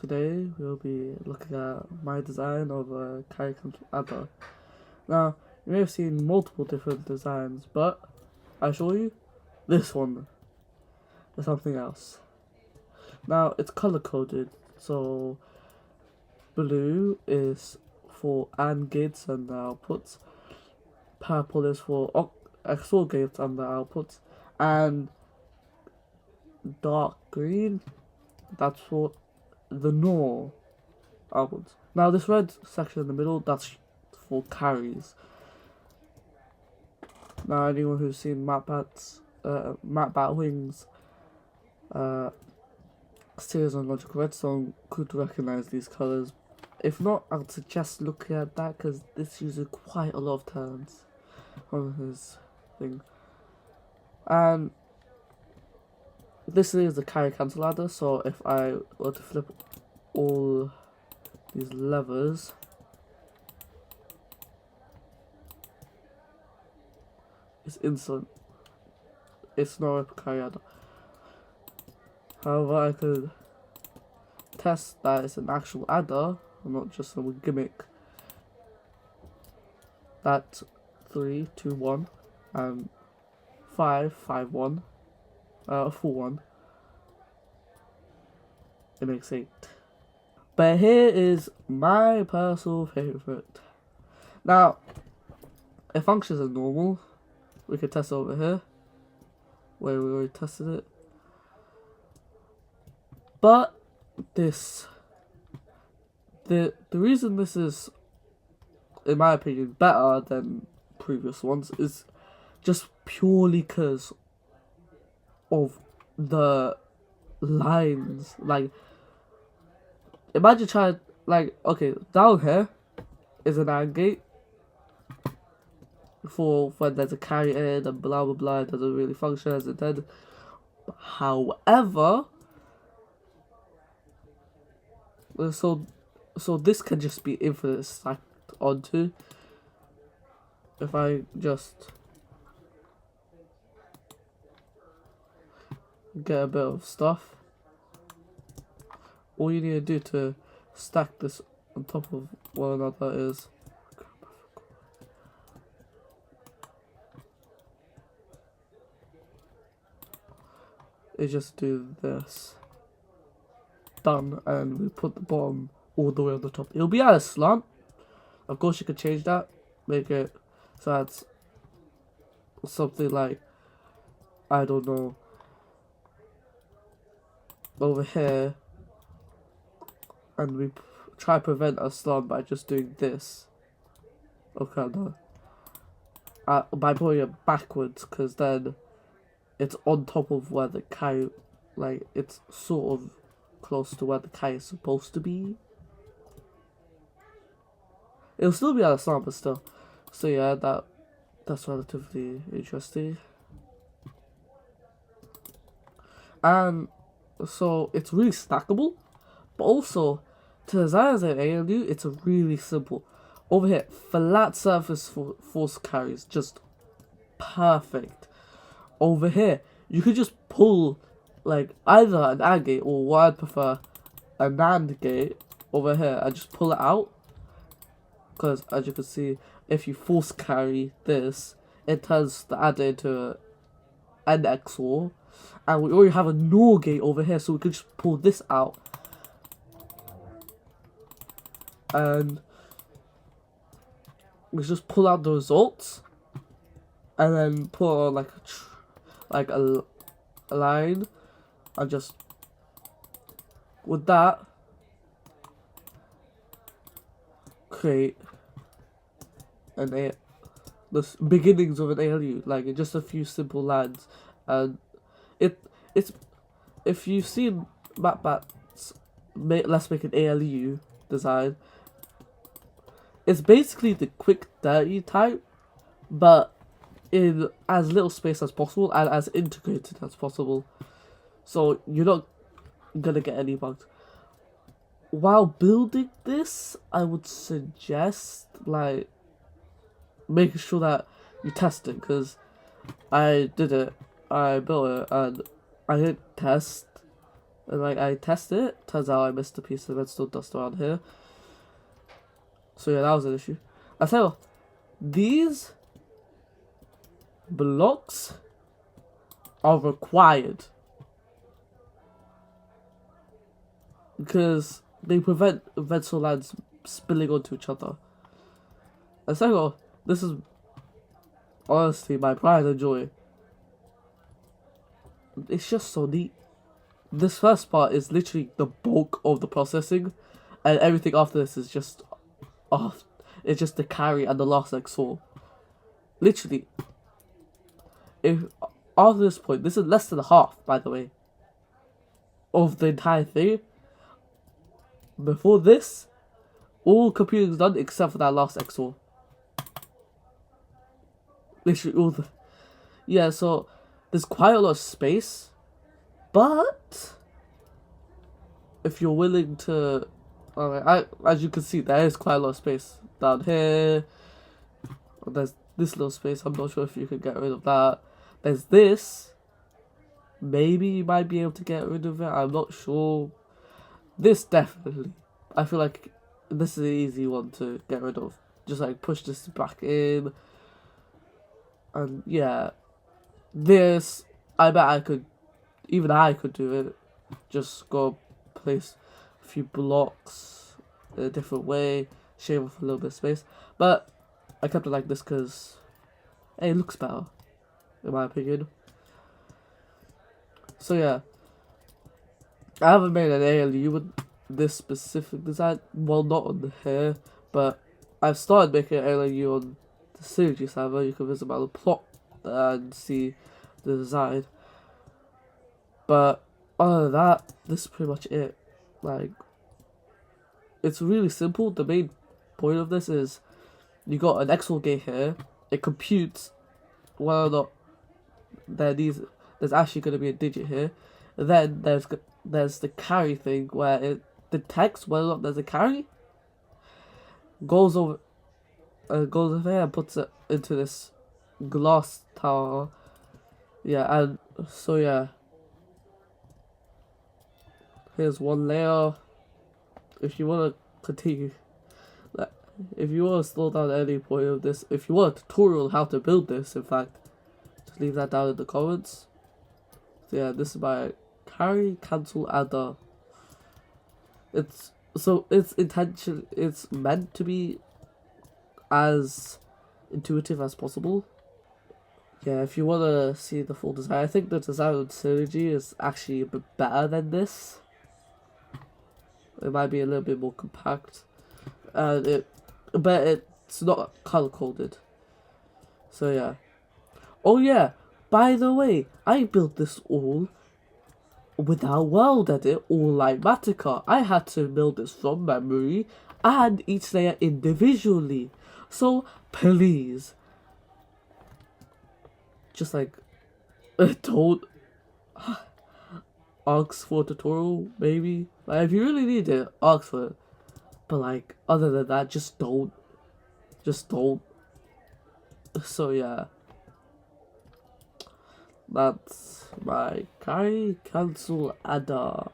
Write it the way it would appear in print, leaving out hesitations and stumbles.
Today we'll be looking at my design of a carry control adder. Now, you may have seen multiple different designs, but I show you this one is something else. Now, it's color coded, so blue is for AND gates and the outputs, purple is for XOR gates and the outputs, and dark green, that's for the NOR outputs. Now this red section in the middle, that's for carries. Now anyone who's seen Matt Batwing's series on Logic Redstone could recognize these colors. If not, I'd suggest looking at that because this uses quite a lot of terms on his thing. And this is the carry cancel ladder, so if I were to flip all these levers, it's instant. It's not a carry adder. However, I could test that it's an actual adder, not just some gimmick. That's 3, 2, 1, and 5, 5, 1, 4, 1. It makes 8. But here is my personal favorite. Now, it functions as normal. We could test it over here, where we already tested it. But this, the reason this is, in my opinion, better than previous ones is just purely because of the lines. Like, imagine trying, like, okay, down here is an AND gate for when there's a carry in and blah blah blah. It doesn't really function as intended. However, so this can just be infinite stacked onto. If I just get a bit of stuff, all you need to do to stack this on top of one another is just do this. Done, and we put the bottom all the way on the top. It'll be at a slant. Of course, you could change that, make it so that's something like, I don't know, over here, and we try to prevent a slant by just doing this. Okay, no. By putting it backwards, because then it's on top of where the carry, like, it's sort of close to where the kite is supposed to be. It'll still be at a slant, but still. So yeah, that's relatively interesting. And so it's really stackable, but also to design as an ALU, it's really simple. Over here, flat surface force carries, just perfect. Over here, you could just pull like either an AND gate or what I'd prefer, a NAND gate over here, and just pull it out. Because as you can see, if you force carry this, it turns the adder into an XOR. And we already have a NOR gate over here, so we could just pull this out. And we just pull out the results. And then put on like a line. And just, with that, create the beginnings of an ALU, like just a few simple lines. And it's if you've seen Bat's Let's Make an ALU design, it's basically the quick dirty type, but in as little space as possible and as integrated as possible. So you're not gonna get any bugs. While building this, I would suggest like making sure that you test it, because I did it, I built it, and I didn't test And like I tested it, turns out I missed a piece of redstone dust around here. So yeah, that was an issue. I tell you, these blocks are required because they prevent redstone lines spilling onto each other. And second, this is honestly my pride and joy. It's just so neat. This first part is literally the bulk of the processing, and everything after this is just off. It's just the carry and the last XOR. Literally, if after this point, this is less than half, by the way, of the entire thing. Before this, all computing is done except for that last XOR. Literally all the... Yeah, so there's quite a lot of space, but if you're willing to... as you can see, there is quite a lot of space down here. There's this little space, I'm not sure if you can get rid of that. There's this. Maybe you might be able to get rid of it, I'm not sure. This definitely. I feel like this is an easy one to get rid of. Just like push this back in. And yeah. This, I bet I could, even I could do it. Just go place a few blocks in a different way. Shave off a little bit of space. But I kept it like this because, hey, it looks better. In my opinion. So yeah. I haven't made an ALU with this specific design. Well, not on the hair, but I've started making an ALU on the Synergy server. You can visit my plot and see the design. But other than that, this is pretty much it. Like, it's really simple. The main point of this is you got an XOR gate here. It computes whether or not there's actually going to be a digit here. And then there's the carry thing where it detects whether or not there's a carry, goes over there and puts it into this glass tower. Yeah, and so yeah, here's one layer. If you want to continue, like, if you want to slow down at any point of this, if you want a tutorial on how to build this, in fact, just leave that down in the comments. So yeah, this is my carry cancel adder. It's meant to be as intuitive as possible. Yeah, if you want to see the full design, I think the design on Synergy is actually a bit better than this. It might be a little bit more compact, but it's not color coded. So yeah. Oh yeah, by the way, I built this all without World Edit or Lighmatica. I had to build this from memory and each layer individually. So please, just like, don't ask for a tutorial, maybe. Like, if you really need it, ask for it. But like, other than that, just don't. Just don't. So yeah. That's my carry cancel adder.